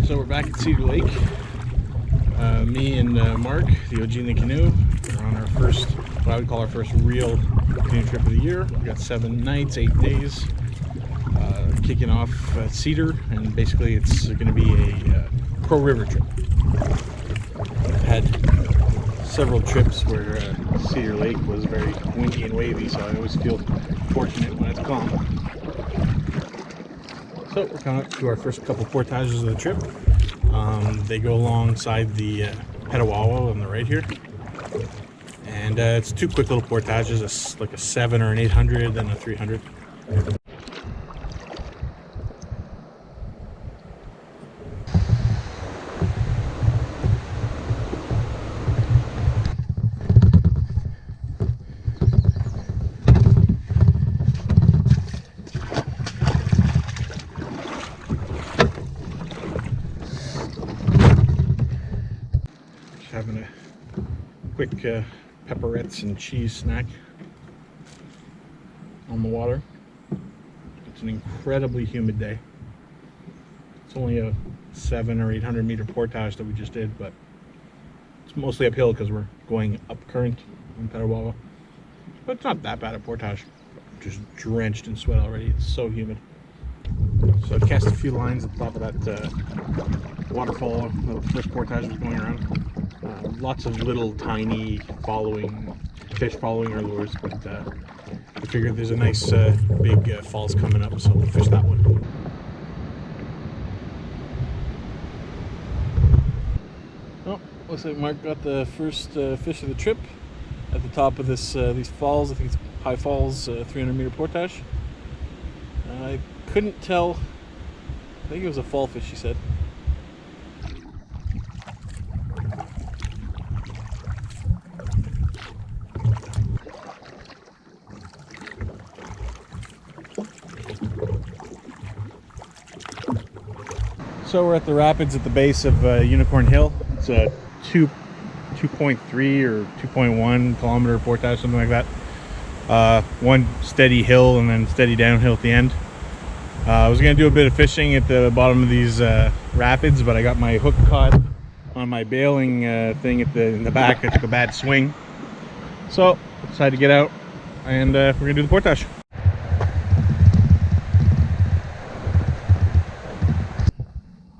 So we're back at Cedar Lake. Me and Marc, the OG in the canoe, are on our first, what I would call our first real canoe trip of the year. We got 7 nights, 8 days, kicking off at Cedar, and basically it's going to be a pro river trip. I've had several trips where Cedar Lake was very windy and wavy, so I always feel fortunate when it's calm. So we're coming up to our first couple portages of the trip. They go alongside the Petawawa on the right here, and it's 2 quick little portages. It's like a 7 or an 800, then a 300. Having a quick pepperettes and cheese snack on the water. It's an incredibly humid day. It's only a 700 or 800 meter portage that we just did, but it's mostly uphill because we're going up current on Petawawa. But it's not that bad a portage. Just drenched in sweat already. It's so humid. So I cast a few lines at the top of that waterfall. The first portage was going around. Lots of little tiny fish following our lures, but I figured there's a nice big falls coming up, so we'll fish that one. Oh, looks like Marc got the first fish of the trip at the top of these falls. I think it's High Falls 300 meter portage. I couldn't tell. I think it was a fall fish, he said. So we're at the rapids at the base of Unicorn Hill. It's a 2.3 or 2.1 kilometer portage, something like that. One steady hill and then steady downhill at the end. I was going to do a bit of fishing at the bottom of these rapids, but I got my hook caught on my bailing thing in the back. I took a bad swing. So I decided to get out, and we're going to do the portage.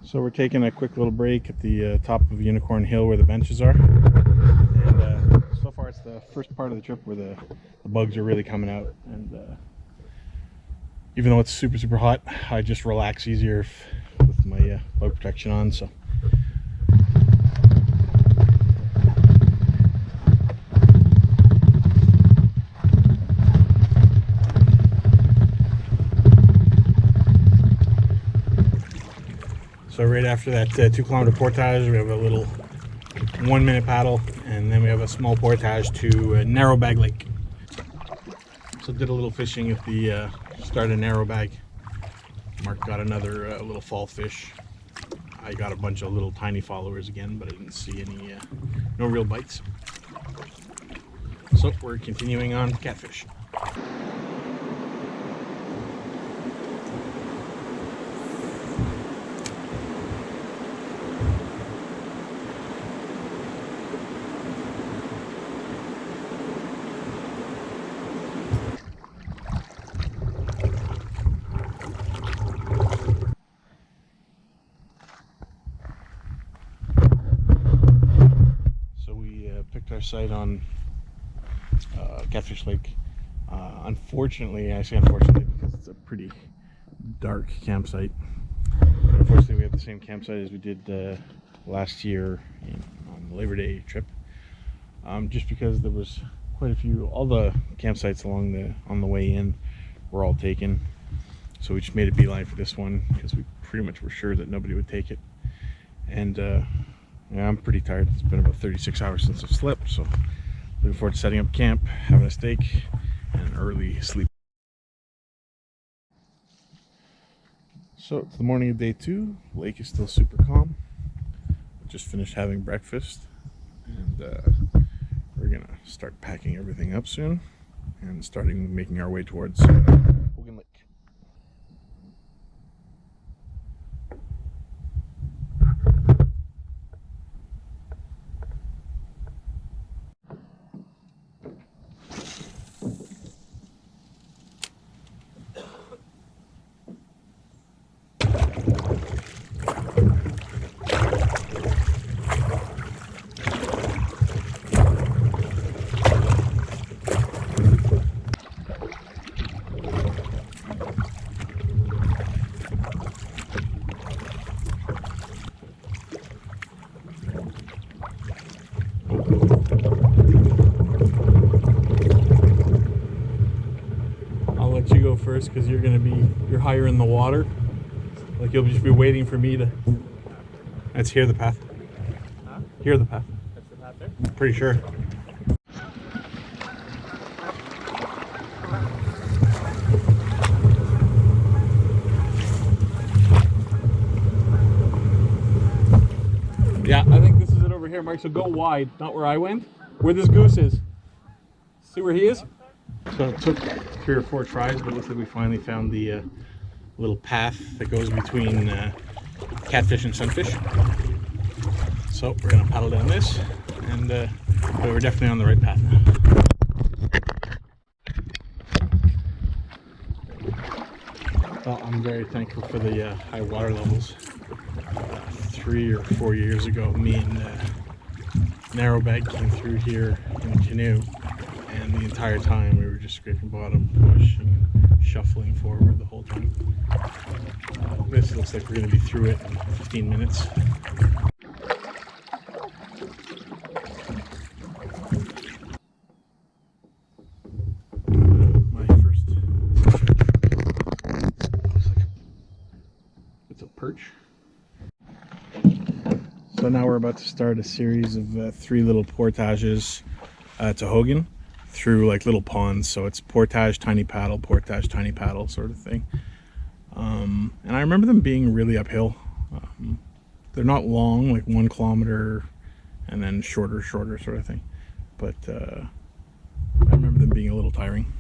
So we're taking a quick little break at the top of Unicorn Hill where the benches are. And so far it's the first part of the trip where the bugs are really coming out. And even though it's super, super hot, I just relax easier with my bug protection on. So. So right after that 2 kilometer portage, we have a little 1 minute paddle, and then we have a small portage to Narrow Bag Lake. So did a little fishing at the start of Narrow Bag. Marc got another little fall fish. I got a bunch of little tiny followers again, but I didn't see any, no real bites. So we're continuing on Catfish. Our site on Catfish Lake. Unfortunately, I say unfortunately because it's a pretty dark campsite. Unfortunately, we have the same campsite as we did last year on the Labor Day trip. Just because there was quite a few, all the campsites on the way in were all taken. So we just made a beeline for this one because we pretty much were sure that nobody would take it. And yeah, I'm pretty tired. It's been about 36 hours since I've slept, so looking forward to setting up camp, having a steak, and an early sleep. So it's the morning of day 2. Lake is still super calm. Just finished having breakfast, and we're gonna start packing everything up soon and making our way towards Hogan Lake. You go first because you're higher in the water. Like you'll just be waiting for me to. Let's hear the path. Huh? Hear the path. That's the path there? I'm pretty sure. Yeah, I think this is it over here, Mark. So go wide, not where I went. Where this goose is. See where he is? So it took 3 or 4 tries, but it looks like we finally found the little path that goes between catfish and sunfish. So we're gonna paddle down this, and but we're definitely on the right path now. Well, I'm very thankful for the high water levels. 3 or 4 years ago, me and Narrowbag came through here in a canoe. And the entire time we were just scraping bottom, pushing, shuffling forward the whole time. This looks like we're going to be through it in 15 minutes. My first. It's a perch. So now we're about to start a series of 3 little portages to Hogan. Through like little ponds, so it's portage, tiny paddle sort of thing. And I remember them being really uphill. They're not long, like 1 kilometer, and then shorter sort of thing. But I remember them being a little tiring.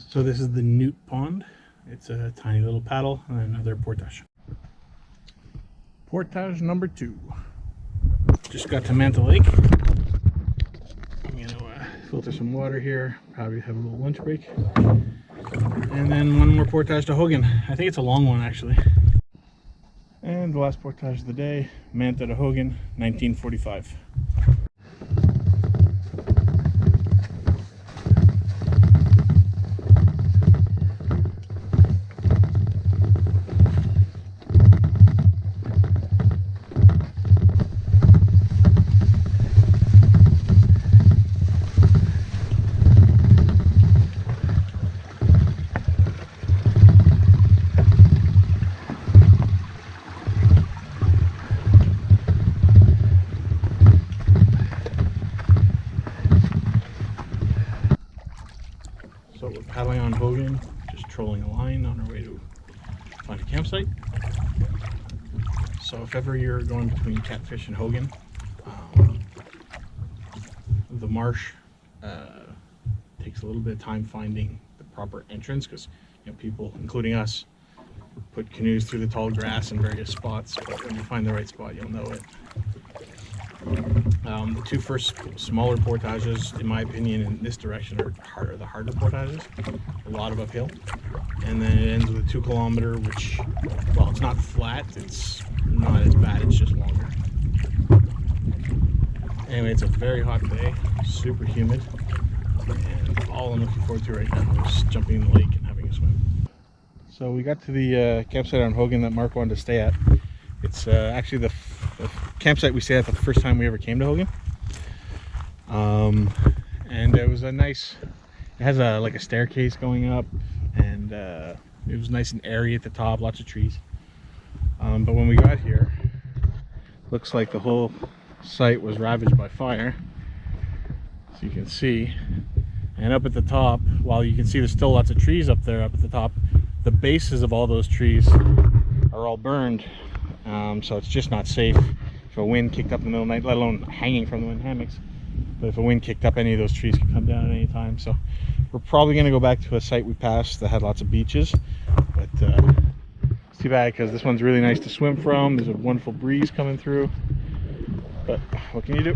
So this is the Newt Pond. It's a tiny little paddle and another portage. Portage number 2. Just got to Manta Lake. I'm gonna filter some water here, probably have a little lunch break. And then 1 more portage to Hogan. I think it's a long one actually. And the last portage of the day, Manta to Hogan, 1945. So we're paddling on Hogan, just trolling a line on our way to find a campsite. So if ever you're going between Catfish and Hogan, the marsh takes a little bit of time finding the proper entrance because people, including us, put canoes through the tall grass in various spots, but when you find the right spot, you'll know it. The 2 first smaller portages, in my opinion, in this direction are the harder portages, a lot of uphill. And then it ends with a 2 kilometer, which, well, it's not flat, it's not as bad, it's just longer. Anyway, it's a very hot day, super humid, and all I'm looking forward to right now is jumping in the lake and having a swim. So we got to the campsite on Hogan that Marc wanted to stay at. It's actually the campsite we stayed at the first time we ever came to Hogan. And it was a nice, it has like a staircase going up, and it was nice and airy at the top, lots of trees. But when we got here, looks like the whole site was ravaged by fire, so you can see. And up at the top, while you can see there's still lots of trees up there up at the top, the bases of all those trees are all burned. So it's just not safe if a wind kicked up in the middle of the night, let alone hanging from them in hammocks. But if a wind kicked up, any of those trees could come down at any time. So we're probably going to go back to a site we passed that had lots of beaches. But it's too bad because this one's really nice to swim from. There's a wonderful breeze coming through. But what can you do?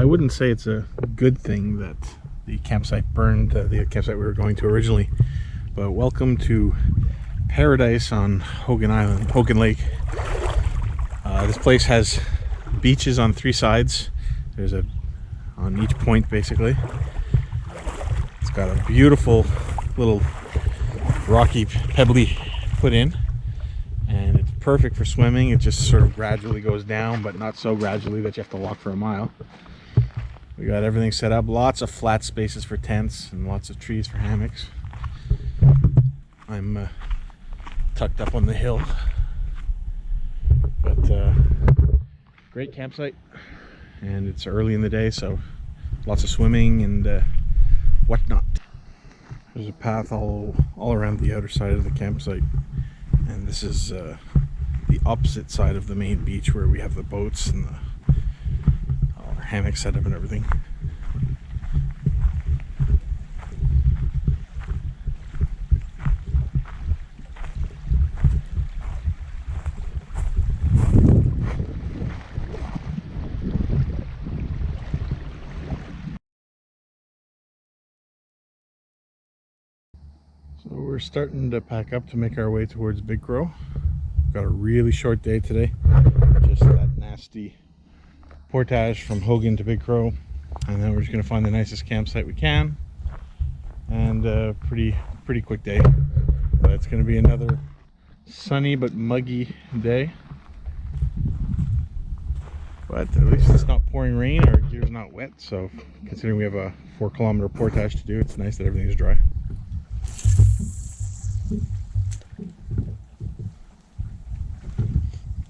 wouldn't say it's a good thing that the campsite burned, the campsite we were going to originally. But welcome to paradise on Hogan Island, Hogan Lake. This place has beaches on 3 sides. There's a on each point basically. It's got a beautiful little rocky, pebbly put in, and it's perfect for swimming. It just sort of gradually goes down, but not so gradually that you have to walk for a mile. We got everything set up, lots of flat spaces for tents and lots of trees for hammocks. I'm tucked up on the hill, but great campsite, and it's early in the day, so lots of swimming and whatnot. There's a path all around the outer side of the campsite, and this is the opposite side of the main beach where we have the boats and our hammock setup and everything. So we're starting to pack up to make our way towards Big Crow. Got a really short day today. Just that nasty portage from Hogan to Big Crow. And then we're just going to find the nicest campsite we can. And a pretty quick day. But it's going to be another sunny but muggy day. But at least it's not pouring rain, our gear's not wet. So considering we have a 4-kilometer portage to do, it's nice that everything's dry.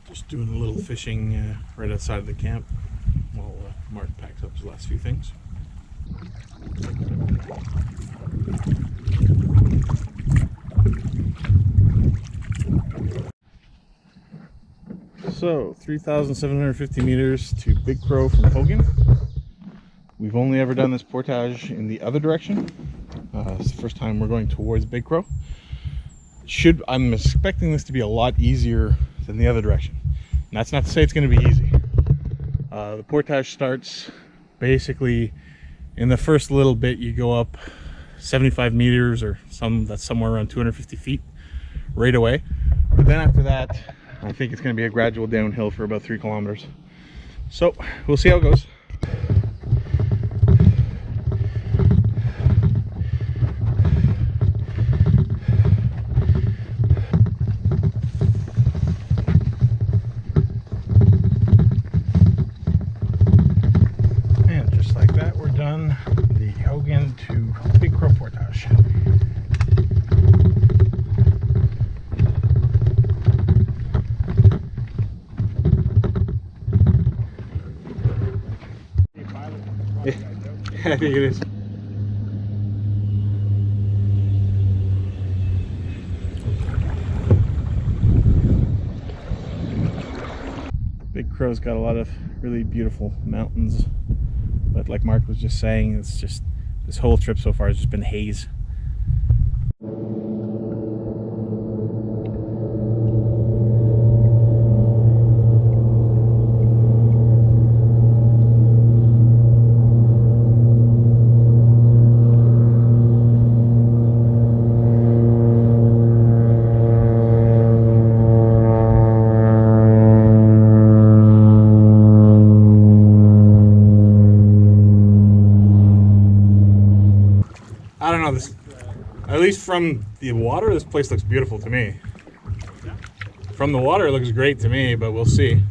Just doing a little fishing right outside of the camp while Marc packs up his last few things. So 3,750 meters to Big Crow from Hogan. We've only ever done this portage in the other direction. It's the first time we're going towards Big Crow. I'm expecting this to be a lot easier than the other direction. And that's not to say it's going to be easy. The portage starts basically in the first little bit. You go up 75 meters or that's somewhere around 250 feet right away. But then after that, I think it's going to be a gradual downhill for about 3 kilometers. So we'll see how it goes. The Hogan to Big Crow portage. Yeah, I think it is. Big Crow's got a lot of really beautiful mountains. But like Marc was just saying, it's just this whole trip so far has just been haze. I don't know, this, at least from the water, this place looks beautiful to me. From the water, it looks great to me, but we'll see.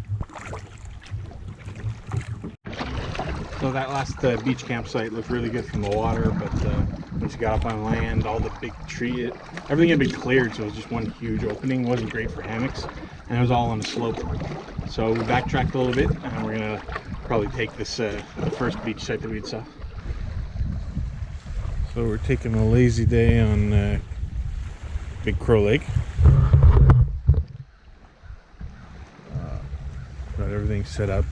So that last beach campsite looked really good from the water, but once you got up on land, all the big tree, everything had been cleared, so it was just one huge opening. It wasn't great for hammocks, and it was all on a slope. So we backtracked a little bit, and we're gonna probably take this the first beach site that we saw. So we're taking a lazy day on Big Crow Lake. Got everything set up.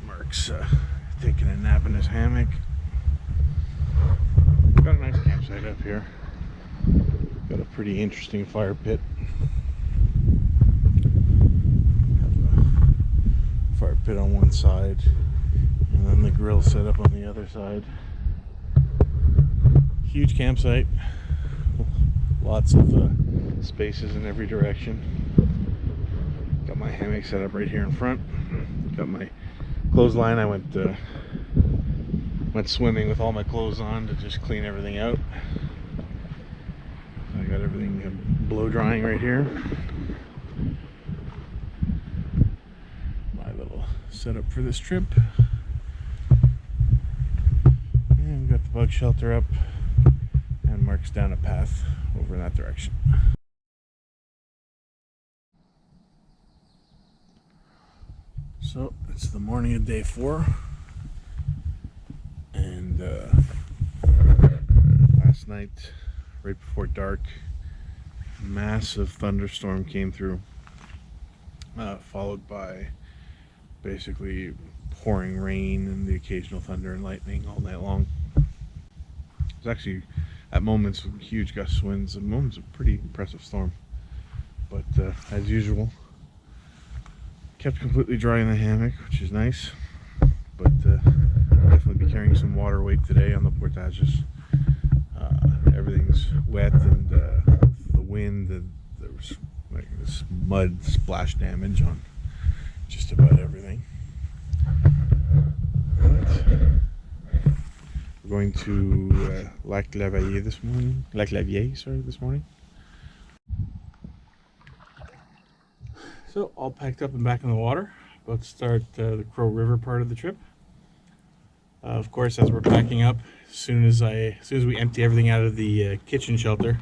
Marc's taking a nap in his hammock. Got a nice campsite up here. Got a pretty interesting fire pit. Have a fire pit on one side. then the grill set up on the other side. Huge campsite. Lots of spaces in every direction. Got my hammock set up right here in front. Got my clothesline. I went swimming with all my clothes on to just clean everything out. I got everything blow drying right here. My little setup for this trip. And we've got the bug shelter up, and Marc's down a path over in that direction. So it's the morning of day 4, and last night, right before dark, massive thunderstorm came through, followed by basically pouring rain and the occasional thunder and lightning all night long. It was actually at moments huge gust winds, at moments a pretty impressive storm, but as usual, kept completely dry in the hammock, which is nice, but I'll definitely be carrying some water weight today on the portages. Everything's wet, and the wind, and there was like this mud splash damage on just about everything. But we're going to Lac-la-Vieille this morning. This morning. So all packed up and back in the water. About to start the Crow River part of the trip. Of course, as we're packing up, as soon as we empty everything out of the kitchen shelter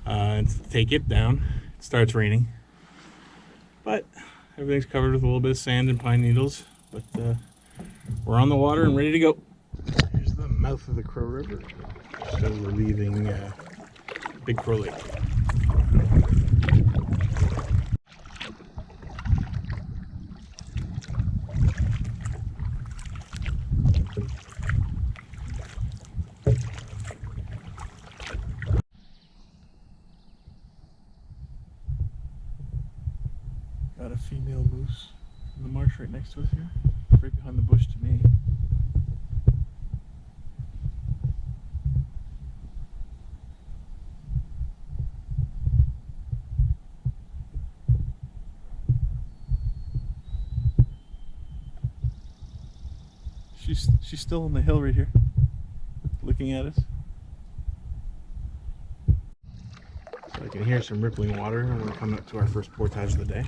and take it down, it starts raining. But everything's covered with a little bit of sand and pine needles. But we're on the water and ready to go. Here's the mouth of the Crow River. So we're leaving Big Crow Lake. Got a female moose in the marsh right next to us here, right behind the bush to me. She's still on the hill right here, looking at us. So I can hear some rippling water, and we're coming up to our first portage of the day.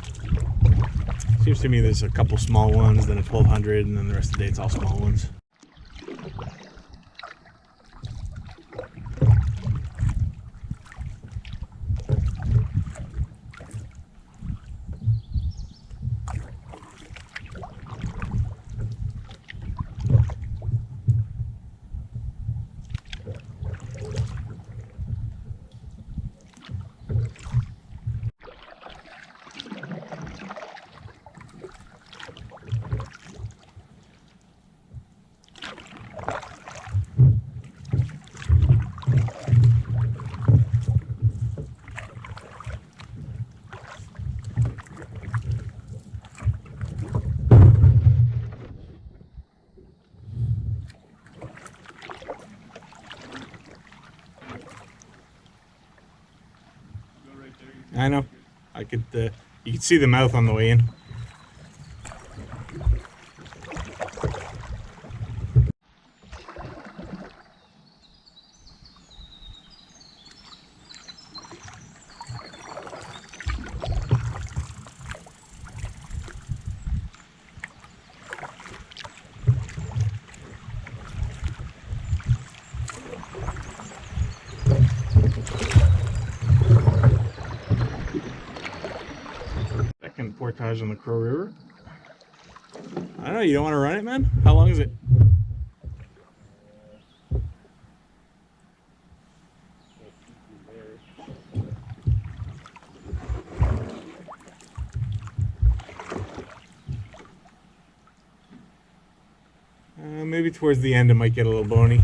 Seems to me there's a couple small ones, then a 1200, and then the rest of the day it's all small ones. I know. I could. You could see the mouth on the way in. Portage on the Crow River. I don't know, you don't want to run it, man? How long is it? Maybe towards the end it might get a little bony.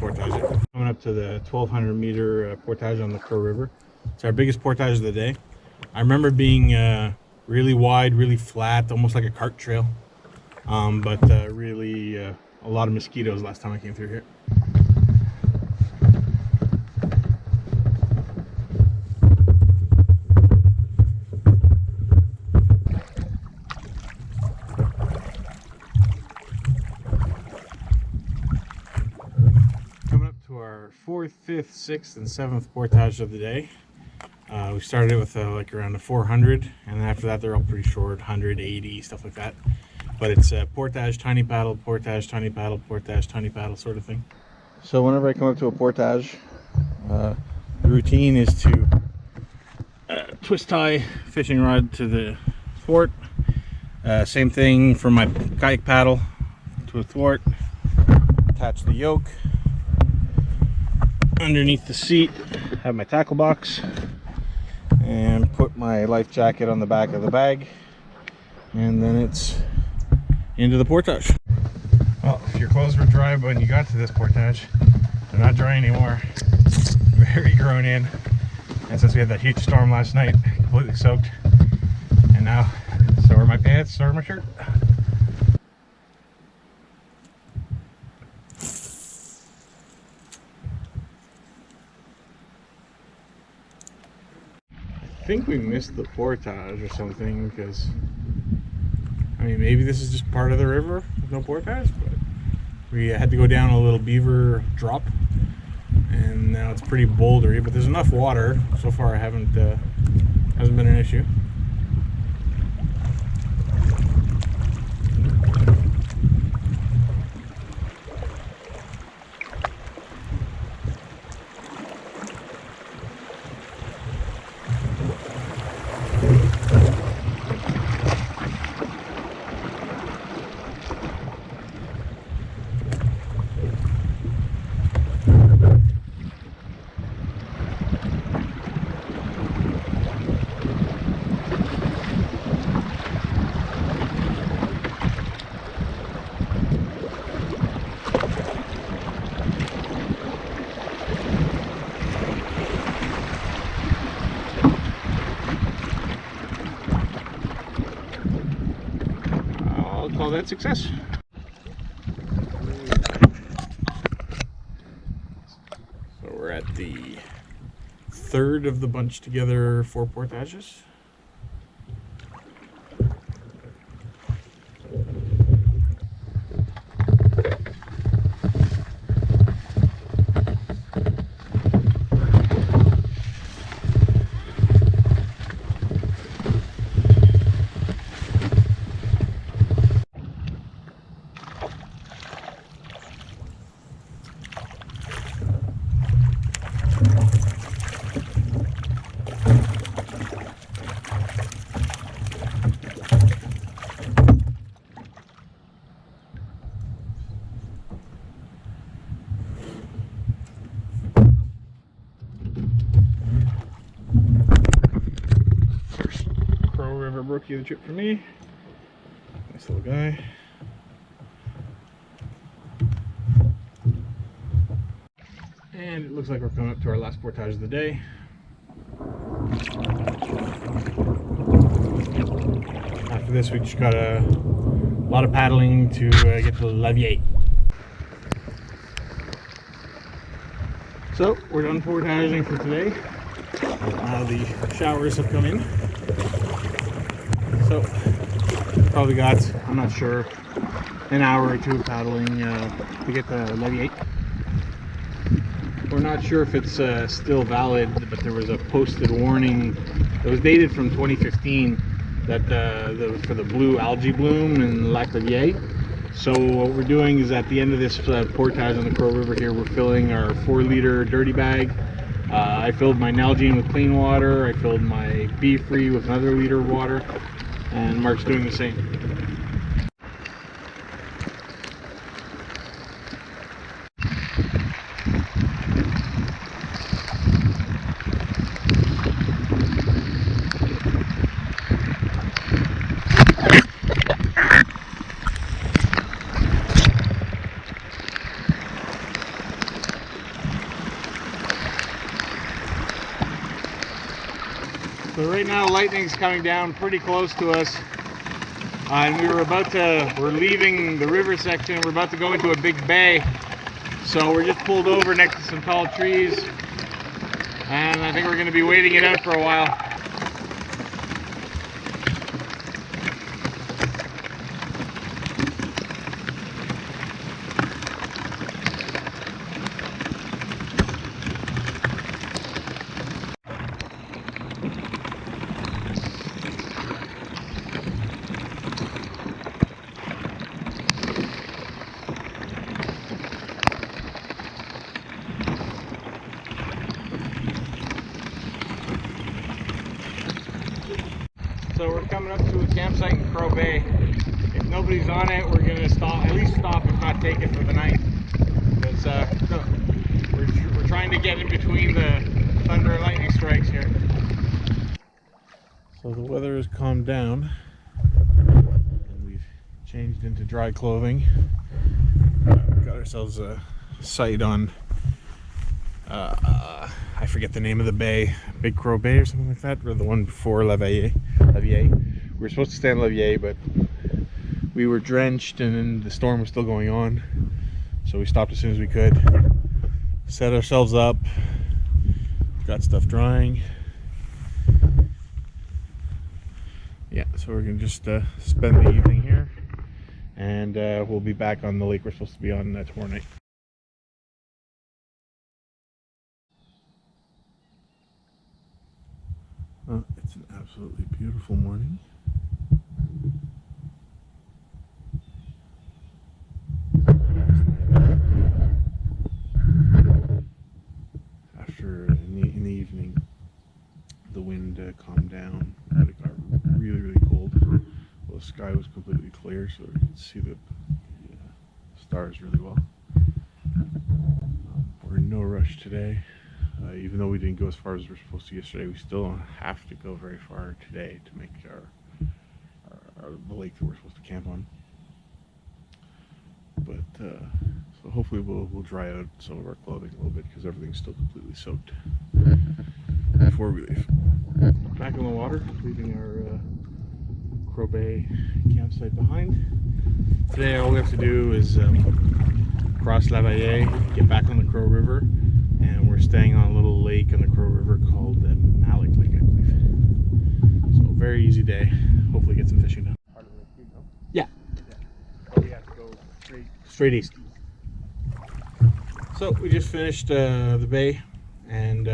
portage. Coming up to the 1,200 meter portage on the Crow River. It's our biggest portage of the day. I remember being really wide, really flat, almost like a cart trail. But really a lot of mosquitoes last time I came through here. Coming up to our 4th, 5th, 6th, and 7th portage of the day. We started with like around a 400, and after that they're all pretty short, 180, stuff like that. But it's portage, tiny paddle, portage, tiny paddle, portage, tiny paddle sort of thing. So whenever I come up to a portage, the routine is to twist tie fishing rod to the thwart. Same thing for my kayak paddle to a thwart. Attach the yoke. Underneath the seat, have my tackle box. And put my life jacket on the back of the bag. And then it's into the portage. Well, if your clothes were dry when you got to this portage, they're not dry anymore. Very grown in. And since we had that huge storm last night, completely soaked. And now, so are my pants, so are my shirt. I think we missed the portage or something, because I mean, maybe this is just part of the river with no portage, but we had to go down a little beaver drop, and now it's pretty bouldery, but there's enough water. So far, hasn't been an issue. Call that success. So we're at the 3rd of the bunch together 4 portages. Rookie of the trip for me. Nice little guy. And it looks like we're coming up to our last portage of the day. After this, we just got a lot of paddling to get to Levier. So we're done portaging for today. Now the showers have come in. So, probably got, I'm not sure, an hour or two of paddling to get to Levier. We're not sure if it's still valid, but there was a posted warning that was dated from 2015 that for the blue algae bloom in Lac Levier. So what we're doing is at the end of this portage on the Crow River here, we're filling our 4-liter dirty bag. I filled my Nalgene with clean water. I filled my Be Free with another liter of water. And Marc's doing the same. So right now lightning's coming down pretty close to us. And we're leaving the river section. We're about to go into a big bay. So we're just pulled over next to some tall trees. And I think we're going to be waiting it out for a while. So we're coming up to a campsite in Crow Bay. If nobody's on it, we're gonna stop, at least stop, if not take it for the night. Because we're trying to get in between the thunder and lightning strikes here. So the weather has calmed down, and we've changed into dry clothing. We've got ourselves a site on, I forget the name of the bay, Big Crow Bay or something like that, or the one before Levier. We were supposed to stay on Levier, but we were drenched and the storm was still going on, so we stopped as soon as we could, set ourselves up, got stuff drying. Yeah, so we're gonna just spend the evening here, and we'll be back on the lake we're supposed to be on tomorrow night. It's an absolutely beautiful morning. After in the evening, the wind calmed down, but it got really, really cold. Well, the sky was completely clear, so you could see the stars really well. We're in no rush today. Even though we didn't go as far as we were supposed to yesterday, we still don't have to go very far today to make the lake that we're supposed to camp on. But so hopefully we'll dry out some of our clothing a little bit, because everything's still completely soaked before we leave. Back on the water, leaving our Crow Bay campsite behind. Today all we have to do is cross Levier, get back on the Crow River, and we're staying on a little lake on the Crow River called Malik Lake, I believe. So very easy day. Hopefully get some fishing done. Yeah. So we have to go straight east. So we just finished the bay, and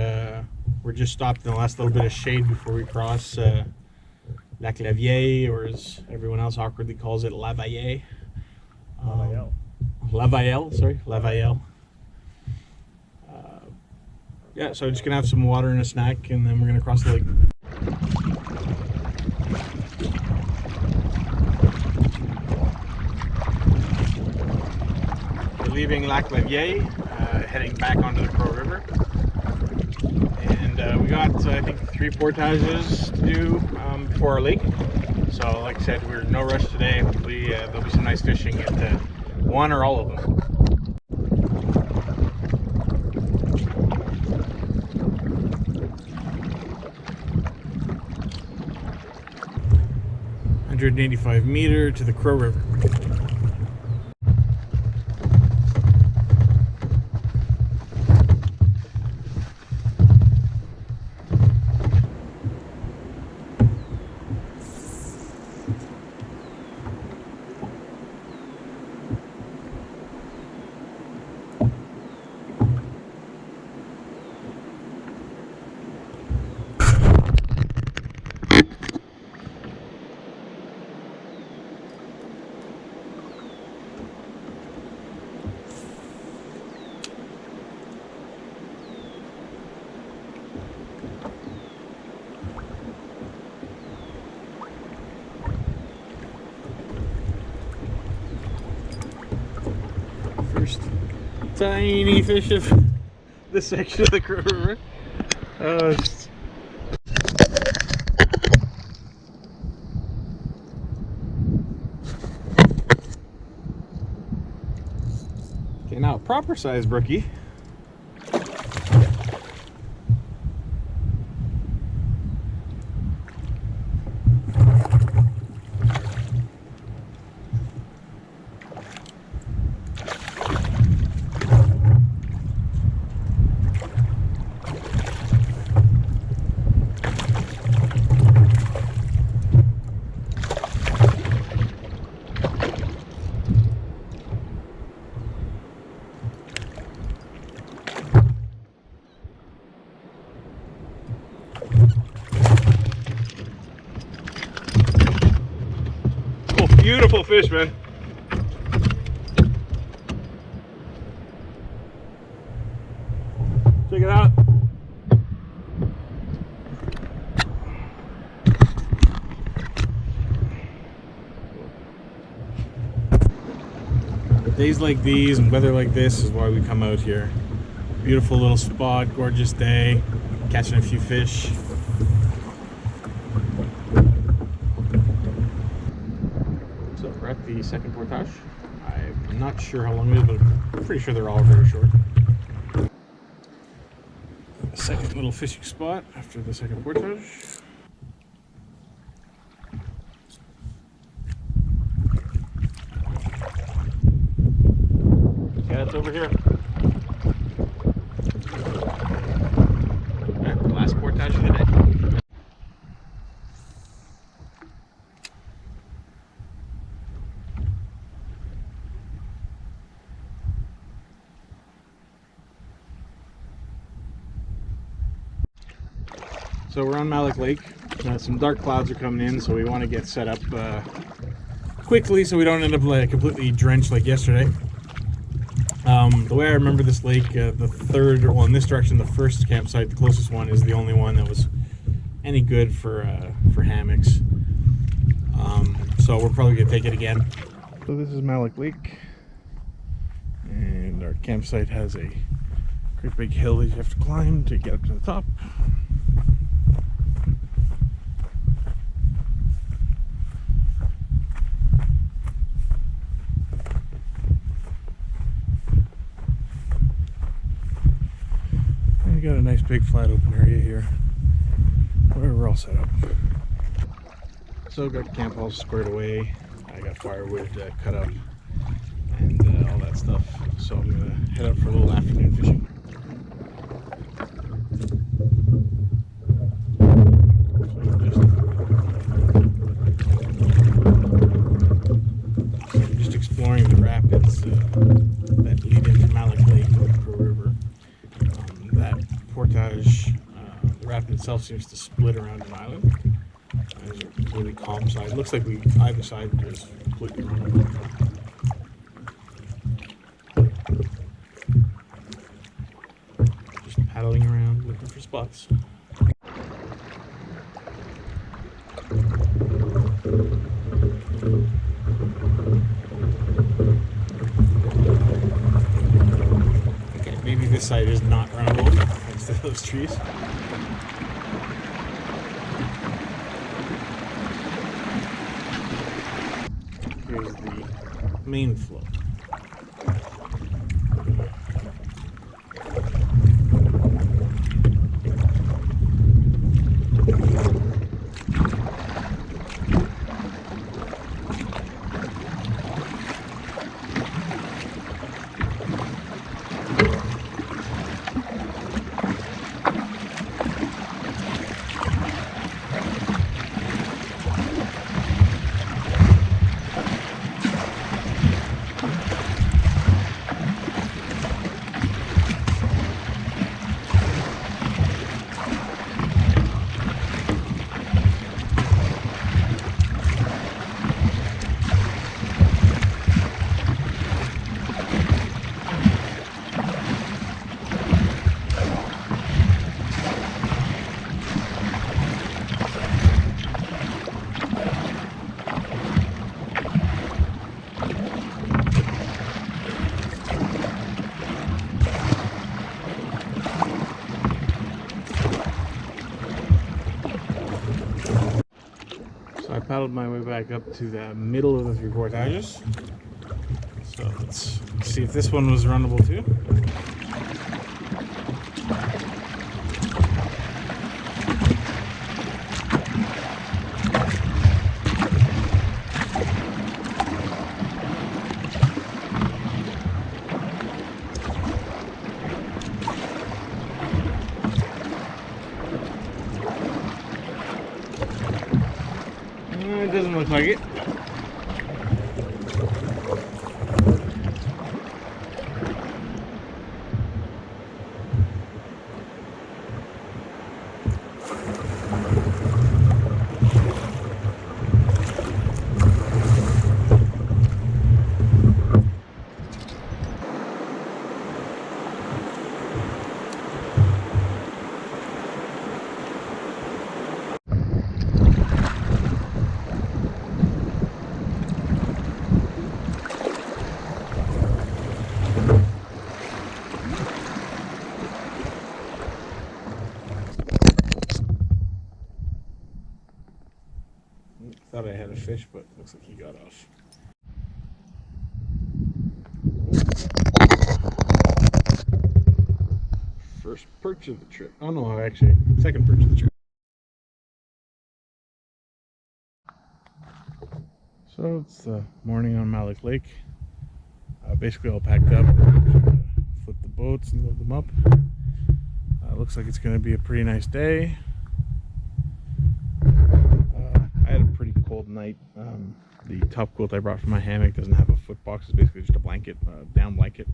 we're just stopped in the last little bit of shade before we cross Lac Lavier, or as everyone else awkwardly calls it, Lavayer. Lavayer. Yeah, so just gonna have some water and a snack, and then we're gonna cross the lake. We're leaving Lac Lavier, heading back onto the Crow River, and we got I think 3 portages to do before our lake. So like I said, we're in no rush today. Hopefully there'll be some nice fishing at one or all of them. 185 meter to the Crow River. First tiny fish of this section of the Crow River. Okay, now proper size brookie. full fish, man. Check it out. Days like these and weather like this is why we come out here. Beautiful little spot, gorgeous day, catching a few fish. So we're at the second portage. I'm not sure how long it is, but I'm pretty sure they're all very short. Second little fishing spot after the second portage. Yeah, it's over here. Alright, last portage of the day. So we're on Malik Lake. Some dark clouds are coming in, so we want to get set up quickly so we don't end up like completely drenched like yesterday. The way I remember this lake, the third, well, in this direction, the first campsite, the closest one, is the only one that was any good for hammocks. So we're probably gonna take it again. So this is Malik Lake, and our campsite has a great big hill that you have to climb to get up to the top. We got a nice big flat open area here where we're all set up. So got camp all squared away. I got firewood cut up and all that stuff. So I'm gonna head out for a little afternoon fishing. So I'm just exploring the rapids that lead into Malik Lake, the river. That portage, the rapid itself seems to split around an island. There's a really calm side. It looks like either side is completely runnable. Just paddling around looking for spots. Maybe this side is not runnable thanks to those trees. Here's the main flow. I paddled my way back up to the middle of the three portages. So let's see if this one was runnable too. It doesn't look like it. thought I had a fish, but looks like he got off. First perch of the trip. Oh no, actually, second perch of the trip. So it's the morning on Malik Lake. Basically all packed up. Flip the boats and load them up. Looks like it's going to be a pretty nice day. I had a pretty cold night. The top quilt I brought for my hammock doesn't have a foot box. It's basically just a blanket, down blanket,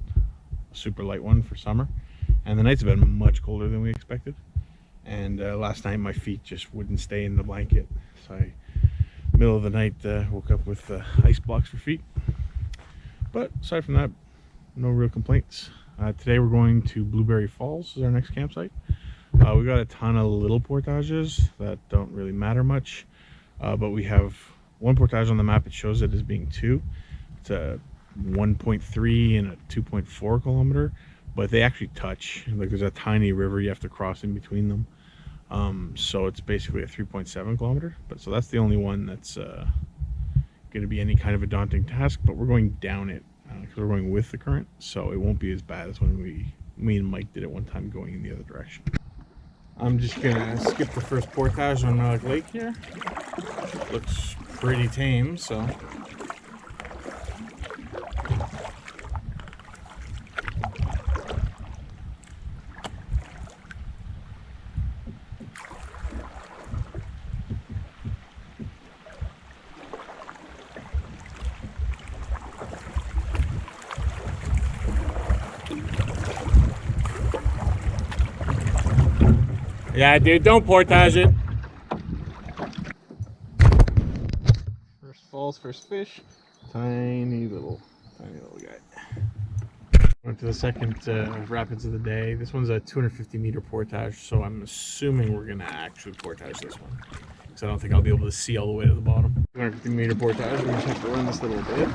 a super light one for summer. And the nights have been much colder than we expected. And last night my feet just wouldn't stay in the blanket. So I, middle of the night, woke up with ice blocks for feet. But aside from that, no real complaints. Today we're going to Blueberry Falls is our next campsite. We got a ton of little portages that don't really matter much. But we have one portage on the map. It shows it as being 2. It's a 1.3 and a 2.4 kilometer, but they actually touch. Like there's a tiny river you have to cross in between them. So it's basically a 3.7 kilometer. But so that's the only one that's going to be any kind of a daunting task. But we're going down it because we're going with the current, so it won't be as bad as when me and Mike did it one time going in the other direction. I'm just gonna skip the first portage on Malik Lake here. Looks pretty tame, so. Yeah, dude, don't portage it. First falls, first fish. Tiny little guy. Went to the second rapids of the day. This one's a 250 meter portage, so I'm assuming we're gonna actually portage this one, because I don't think I'll be able to see all the way to the bottom. 250 meter portage. We just have to run this little bit.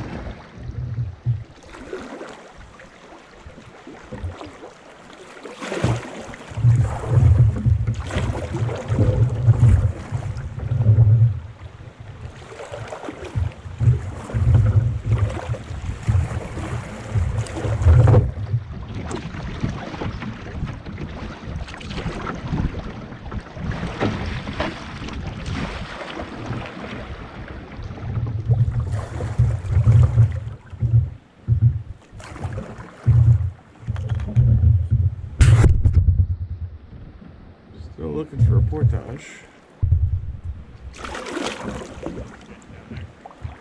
Still looking for a portage.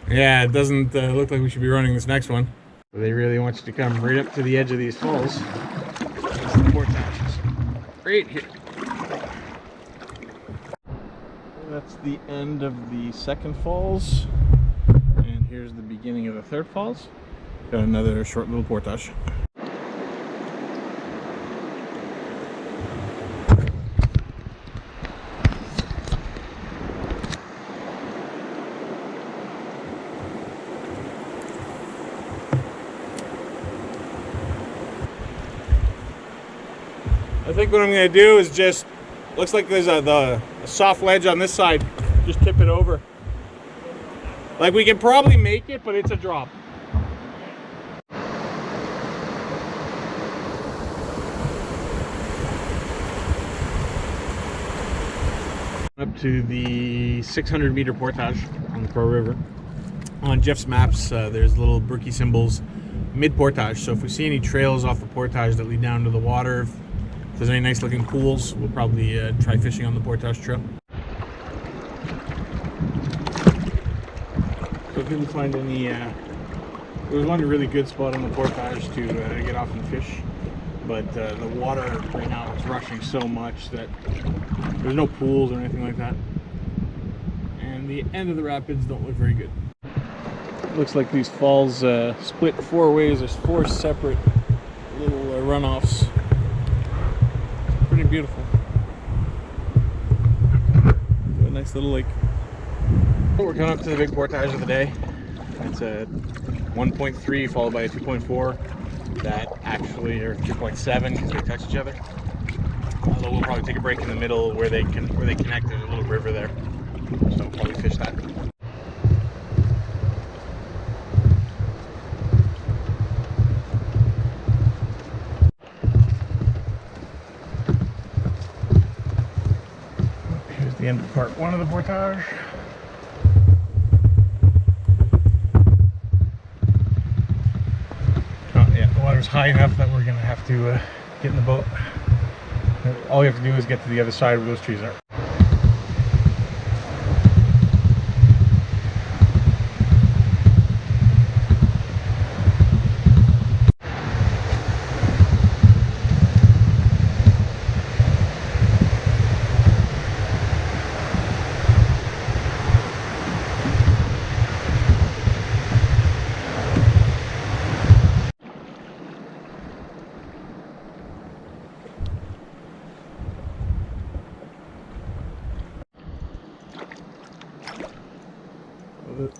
Yeah, it doesn't look like we should be running this next one. They really want you to come right up to the edge of these falls. That's the portages. Right here. That's the end of the second falls. And here's the beginning of the third falls. Got another short little portage. I think what I'm going to do is just, looks like there's a soft ledge on this side, just tip it over. Like we can probably make it, but it's a drop. Up to the 600 meter portage on the Crow River. On Jeff's maps, there's little brookie symbols mid-portage, so if we see any trails off the portage that lead down to the water, if there's any nice looking pools, we'll probably try fishing on the portage trail. So if didn't find any, there was one really good spot on the portage to get off and fish, but the water right now is rushing so much that there's no pools or anything like that. And the end of the rapids don't look very good. Looks like these falls split 4 ways. There's 4 separate little runoffs. Pretty beautiful. A nice little lake. We're coming up to the big portage of the day. It's a 1.3 followed by a 2.4 that actually are 2.7 because they touch each other. Although we'll probably take a break in the middle where they connect. There's a little river there, so we'll probably fish that. the end of part one of the portage. Oh yeah, the water's high enough that we're gonna have to get in the boat. All we have to do is get to the other side where those trees are.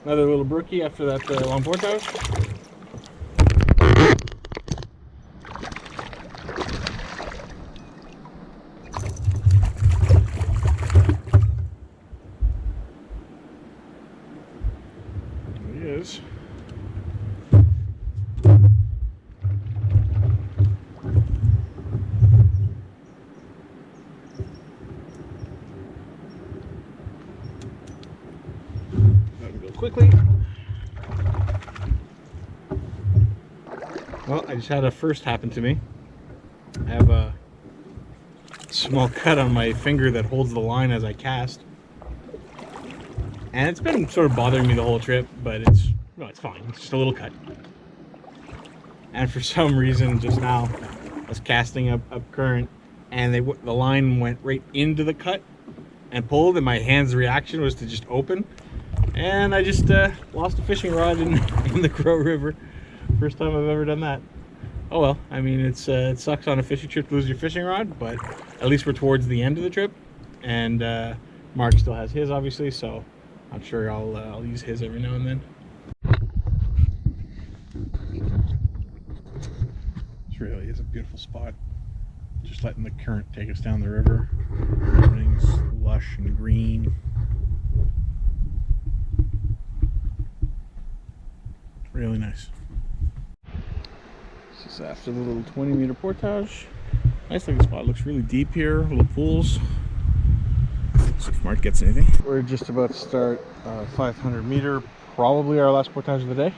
Another little brookie after that long portage. There he is. Quickly. Well, I just had a first happen to me. I have a small cut on my finger that holds the line as I cast, and it's been sort of bothering me the whole trip, but it's fine. It's just a little cut. And for some reason, just now, I was casting up current, and the line went right into the cut and pulled, and my hand's reaction was to just open. And I just lost a fishing rod in the Crow River. First time I've ever done that. Oh well, I mean, it sucks on a fishing trip to lose your fishing rod, but at least we're towards the end of the trip. And Marc still has his, obviously, so I'm sure I'll use his every now and then. This really is a beautiful spot. Just letting the current take us down the river. Everything's lush and green. Really nice. This is after the little 20-meter portage. Nice looking spot. Looks really deep here. Little pools. Let's see if Marc gets anything. We're just about to start 500-meter, probably our last portage of the day.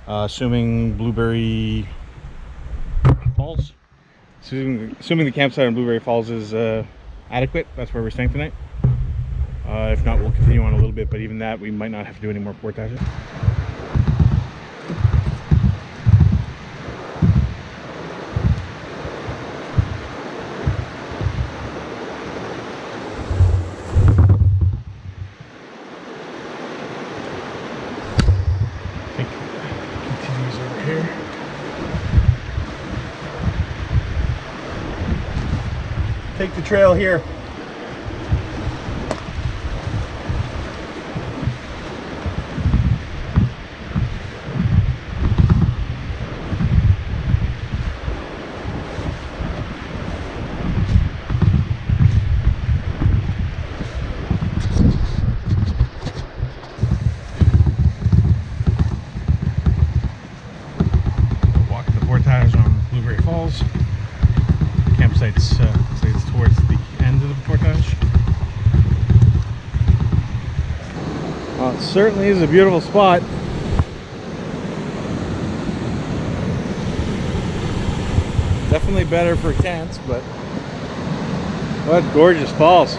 Assuming Blueberry Falls. Assuming the campsite on Blueberry Falls is adequate. That's where we're staying tonight. If not, we'll continue on a little bit, but even that, we might not have to do any more portages. Take the trail here. Walking the portage on Blueberry Falls. Campsite's towards the end of the portage. Well, it certainly is a beautiful spot. Definitely better for tents, but what gorgeous falls.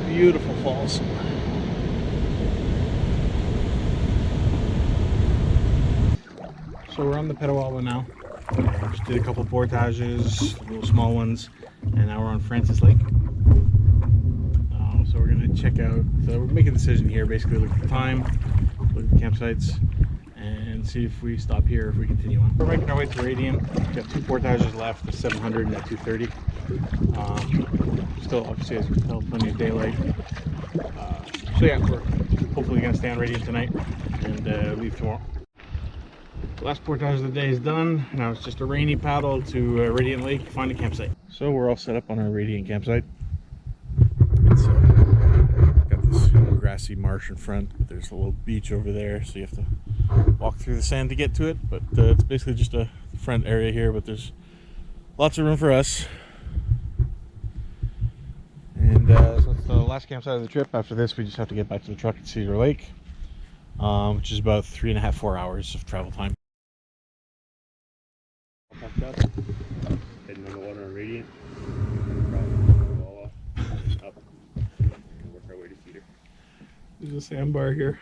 Beautiful falls. So we're on the Petawawa now. Just did a couple portages, little small ones, and now we're on Francis Lake. So we're gonna check out. We're making a decision here. Basically, look at the time, look at the campsites, and and see if we stop here, if we continue on. We're making our way to Radiant. We've got 2 portages left, the 700 and the 230. Still, obviously, as you can tell, plenty of daylight. So yeah, we're hopefully going to stay on Radiant tonight and leave tomorrow. The last portage of the day is done. Now it's just a rainy paddle to Radiant Lake, find a campsite. So we're all set up on our Radiant campsite. It's got this grassy marsh in front, but there's a little beach over there, so you have to walk through the sand to get to it. But it's basically just a front area here, but there's lots of room for us. And so it's the last campsite of the trip. After this, we just have to get back to the truck at Cedar Lake, which is about 3.5–4 hours of travel time. Packed up, heading on the water on Radiant, all off, up, and work our way to Cedar. There's a sandbar here.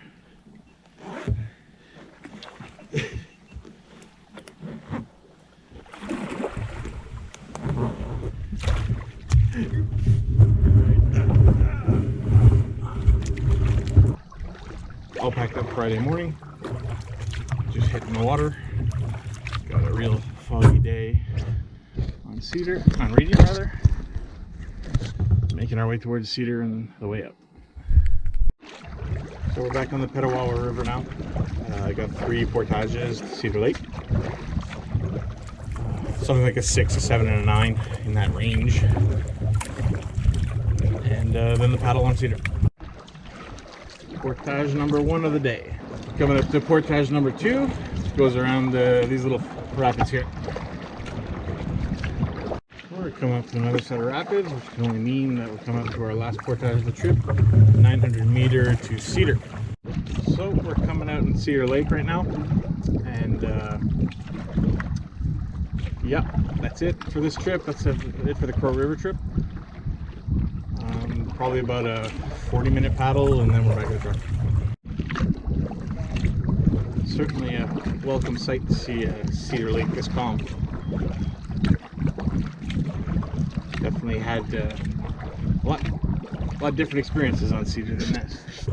All packed up Friday morning, just hitting the water. Got a real foggy day on Radiant rather. Making our way towards Cedar and the way up. So we're back on the Petawawa River now. I got 3 portages to Cedar Lake. Something like a 6, a 7, and a 9 in that range. And then the paddle on Cedar. Portage number 1 of the day. Coming up to portage number 2, which goes around these little rapids here. We're coming up to another set of rapids, which can only mean that we're coming up to our last portage of the trip, 900 meter to Cedar. So we're coming out in Cedar Lake right now, and yeah, that's it for this trip. That's it for the Crow River trip. Probably about a 40-minute paddle, and then we're back to the truck. Certainly a welcome sight to see Cedar Lake this calm. Definitely had a lot different experiences on Cedar than this.